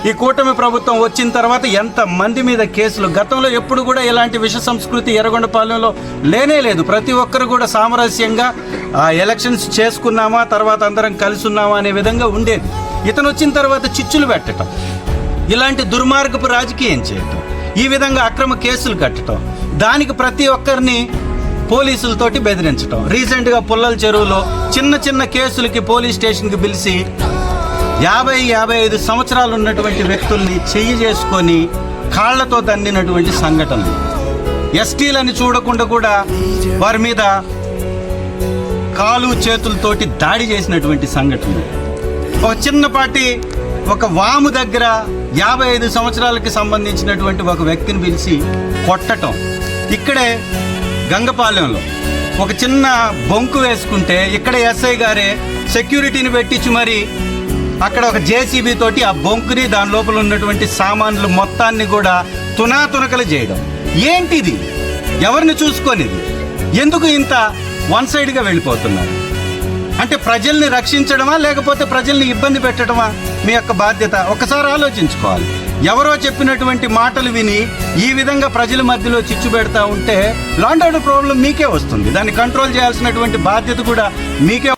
ఈ కూటమి ప్రభుత్వం వచ్చిన తర్వాత ఎంత మంది మీద కేసులు. గతంలో ఎప్పుడు కూడా ఇలాంటి విష సంస్కృతి ఎర్రగొండపాలెంలో లేనే లేదు. ప్రతి ఒక్కరు కూడా సామరస్యంగా ఎలక్షన్స్ చేసుకున్నామా, తర్వాత అందరం కలిసి ఉన్నామా అనే విధంగా ఉండేది. ఇతను వచ్చిన తర్వాత చిచ్చులు పెట్టడం, ఇలాంటి దుర్మార్గపు రాజకీయం చేయటం, ఈ విధంగా అక్రమ కేసులు కట్టడం, దానికి ప్రతి ఒక్కరిని పోలీసులతోటి బెదిరించడం. రీసెంట్గా పుల్లల చెరువులో చిన్న చిన్న కేసులకి పోలీస్ స్టేషన్కి పిలిచి 50-55 సంవత్సరాలు ఉన్నటువంటి వ్యక్తుల్ని చెయ్యి చేసుకొని కాళ్లతో తన్నినటువంటి సంఘటనలు. ఎస్టీలని చూడకుండా కూడా వారి మీద కాలు చేతులతోటి దాడి చేసినటువంటి సంఘటనలు. ఒక చిన్నపాటి ఒక వాము దగ్గర 55 సంవత్సరాలకి సంబంధించినటువంటి ఒక వ్యక్తిని పిలిచి కొట్టటం. ఇక్కడే గంగపాలెంలో ఒక చిన్న బొంకు వేసుకుంటే ఇక్కడ ఎస్ఐ గారే సెక్యూరిటీని పెట్టించి మరి అక్కడ ఒక జేసీబీ తోటి ఆ బొంకుని దాని లోపల ఉన్నటువంటి సామాన్లు మొత్తాన్ని కూడా తునాతునకలు చేయడం. ఏంటిది? ఎవరిని చూసుకొనిది? ఎందుకు ఇంత వన్ సైడ్గా వెళ్ళిపోతున్నారు? అంటే ప్రజల్ని రక్షించడమా, లేకపోతే ప్రజల్ని ఇబ్బంది పెట్టడమా మీ యొక్క బాధ్యత? ఒకసారి ఆలోచించుకోవాలి. ఎవరో చెప్పినటువంటి మాటలు విని ఈ విధంగా ప్రజల మధ్యలో చిచ్చు పెడతా ఉంటే లా అండ్ ఆర్డర్ ప్రాబ్లం మీకే వస్తుంది. దాన్ని కంట్రోల్ చేయాల్సినటువంటి బాధ్యత కూడా మీకే